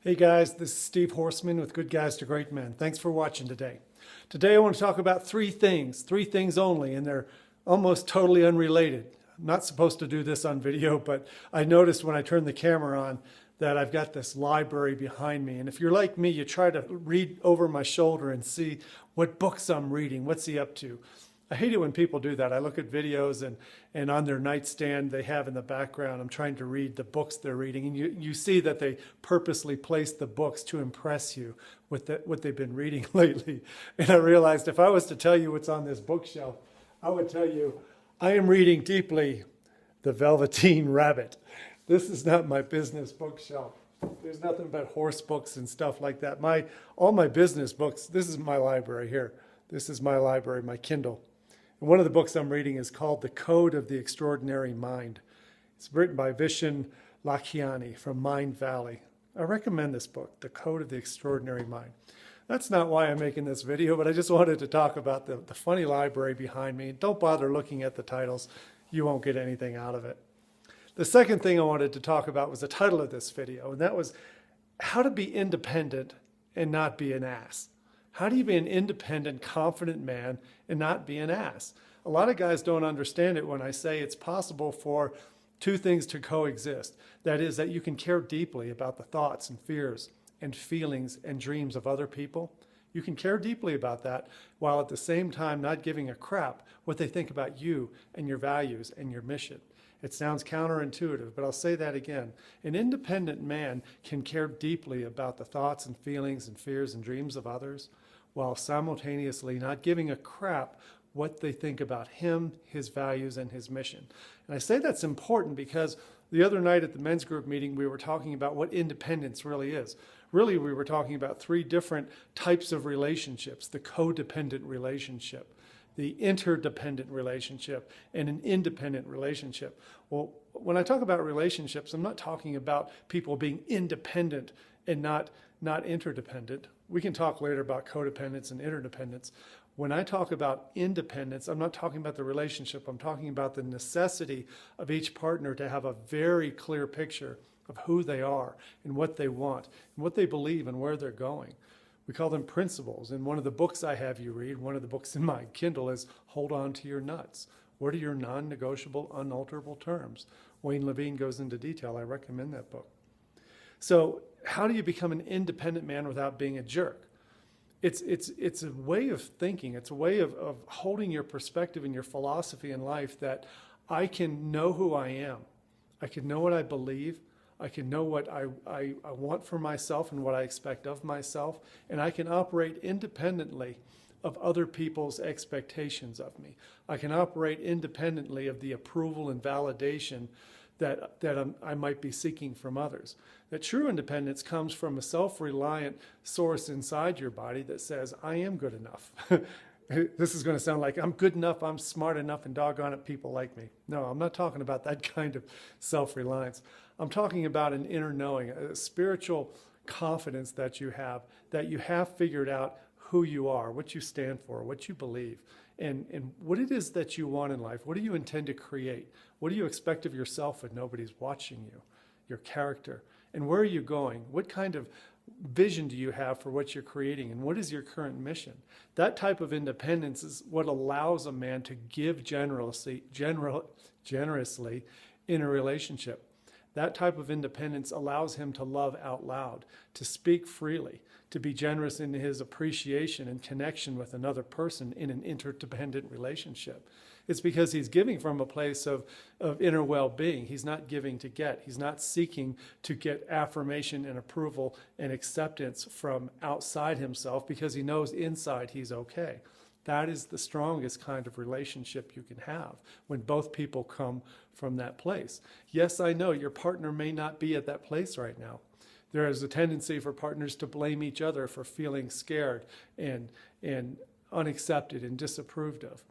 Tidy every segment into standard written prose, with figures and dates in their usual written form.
Hey guys, this is Steve Horseman with Good Guys to Great Men. Thanks for watching today. Today I want to talk about three things only, and they're almost totally unrelated. I'm not supposed to do this on video, but I noticed when I turned the camera on that I've got this library behind me. And if you're like me, you try to read over my shoulder and see what books I'm reading, what's he up to. I hate it when people do that. I look at videos and on their nightstand they have in the background, I'm trying to read the books they're reading. And you see that they purposely place the books to impress you with what they've been reading lately. And I realized if I was to tell you what's on this bookshelf, I would tell you, I am reading deeply The Velveteen Rabbit. This is not my business bookshelf. There's nothing but horse books and stuff like that. All my business books, this is my library here. This is my library, my Kindle. And one of the books I'm reading is called The Code of the Extraordinary Mind. It's written by Vishen Lakhiani from Mind Valley. I recommend this book, The Code of the Extraordinary Mind. That's not why I'm making this video, but I just wanted to talk about the funny library behind me. Don't bother looking at the titles. You won't get anything out of it. The second thing I wanted to talk about was the title of this video, and that was how to be independent and not be an ass. How do you be an independent, confident man and not be an ass? A lot of guys don't understand it when I say it's possible for two things to coexist. That is, that you can care deeply about the thoughts and fears and feelings and dreams of other people. You can care deeply about that while at the same time not giving a crap what they think about you and your values and your mission. It sounds counterintuitive, but I'll say that again. An independent man can care deeply about the thoughts and feelings and fears and dreams of others while simultaneously not giving a crap what they think about him, his values, and his mission. And I say that's important because the other night at the men's group meeting, we were talking about what independence really is. Really, we were talking about three different types of relationships: the codependent relationship, the interdependent relationship, and an independent relationship. Well, when I talk about relationships, I'm not talking about people being independent and not interdependent. We can talk later about codependence and interdependence. When I talk about independence, I'm not talking about the relationship. I'm talking about the necessity of each partner to have a very clear picture of who they are and what they want and what they believe and where they're going. We call them principles. And one of the books I have you read, one of the books in my Kindle, is Hold On to Your Nuts. What are your non-negotiable, unalterable terms? Wayne Levine goes into detail. I recommend that book. So how do you become an independent man without being a jerk? It's a way of thinking. It's a way of holding your perspective and your philosophy in life that I can know who I am. I can know what I believe. I can know what I want for myself and what I expect of myself. And I can operate independently of other people's expectations of me. I can operate independently of the approval and validation that I might be seeking from others. That true independence comes from a self-reliant source inside your body that says, I am good enough. This is going to sound like I'm good enough, I'm smart enough, and doggone it, people like me. No, I'm not talking about that kind of self-reliance. I'm talking about an inner knowing, a spiritual confidence that you have figured out who you are, what you stand for, what you believe, and what it is that you want in life. What do you intend to create? What do you expect of yourself when nobody's watching you? Your character. And where are you going? What kind of vision do you have for what you're creating? And what is your current mission? That type of independence is what allows a man to give generously in a relationship. That type of independence allows him to love out loud, to speak freely, to be generous in his appreciation and connection with another person in an interdependent relationship. It's because he's giving from a place of inner well-being. He's not giving to get. He's not seeking to get affirmation and approval and acceptance from outside himself because he knows inside he's okay. That is the strongest kind of relationship you can have when both people come from that place. Yes, I know your partner may not be at that place right now. There is a tendency for partners to blame each other for feeling scared and unaccepted and disapproved of.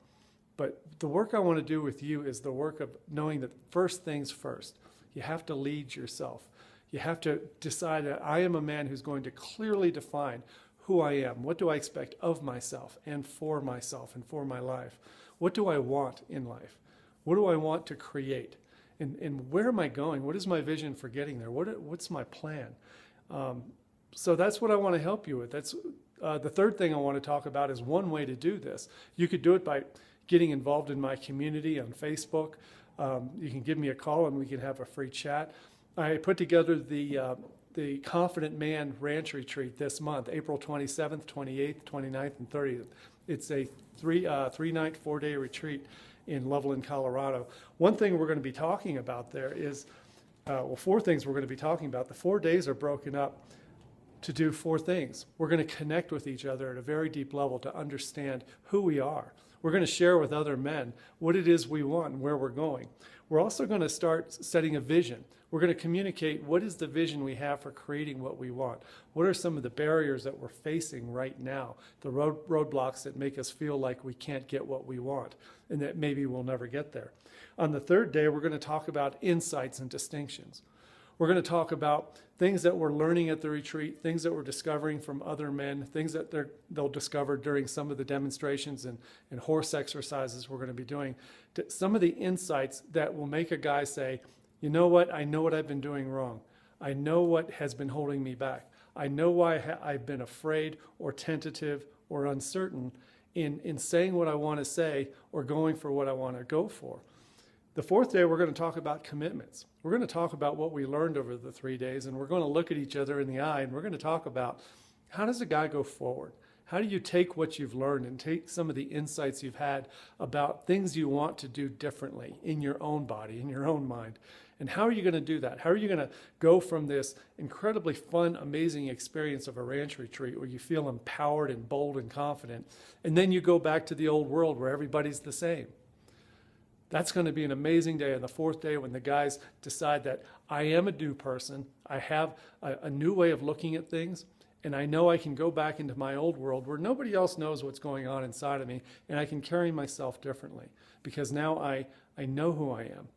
But the work I want to do with you is the work of knowing that first things first. You have to lead yourself. You have to decide that I am a man who's going to clearly define who I am. What do I expect of myself and for my life? What do I want in life? What do I want to create? And where am I going? What is my vision for getting there? What's my plan? So that's what I want to help you with. That's the third thing I want to talk about is one way to do this. You could do it by getting involved in my community on Facebook. You can give me a call and we can have a free chat. I put together the Confident Man Ranch Retreat this month, April 27th, 28th, 29th, and 30th. It's a three-night, 4-day retreat in Loveland, Colorado. One thing we're going to be talking about there is, well, 4 things we're going to be talking about. The 4 days are broken up to do 4 things. We're going to connect with each other at a very deep level to understand who we are. We're going to share with other men what it is we want and where we're going. We're also going to start setting a vision. We're going to communicate what is the vision we have for creating what we want. What are some of the barriers that we're facing right now, the roadblocks that make us feel like we can't get what we want and that maybe we'll never get there. On the 3rd day, we're going to talk about insights and distinctions. We're going to talk about things that we're learning at the retreat, things that we're discovering from other men, things that they'll discover during some of the demonstrations and horse exercises we're going to be doing. Some of the insights that will make a guy say, you know what, I know what I've been doing wrong. I know what has been holding me back. I know why I've been afraid or tentative or uncertain in saying what I want to say or going for what I want to go for. The 4th day, we're going to talk about commitments. We're going to talk about what we learned over the 3 days, and we're going to look at each other in the eye, and we're going to talk about how does a guy go forward? How do you take what you've learned and take some of the insights you've had about things you want to do differently in your own body, in your own mind? And how are you going to do that? How are you going to go from this incredibly fun, amazing experience of a ranch retreat where you feel empowered and bold and confident, and then you go back to the old world where everybody's the same? That's going to be an amazing day on the 4th day when the guys decide that I am a new person, I have a new way of looking at things, and I know I can go back into my old world where nobody else knows what's going on inside of me, and I can carry myself differently because now I know who I am.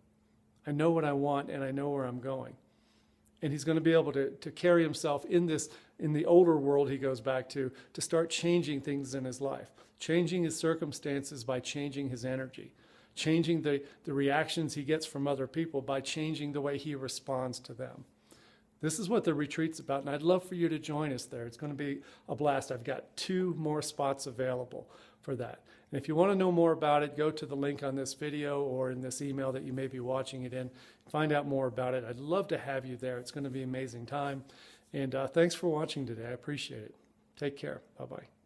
I know what I want, and I know where I'm going. And he's going to be able to carry himself in the older world he goes back to start changing things in his life, changing his circumstances by changing his energy, changing the reactions he gets from other people by changing the way he responds to them. This is what the retreat's about, and I'd love for you to join us there. It's going to be a blast. I've got 2 more spots available for that. And if you want to know more about it, go to the link on this video or in this email that you may be watching it in. Find out more about it. I'd love to have you there. It's going to be an amazing time. And thanks for watching today. I appreciate it. Take care. Bye-bye.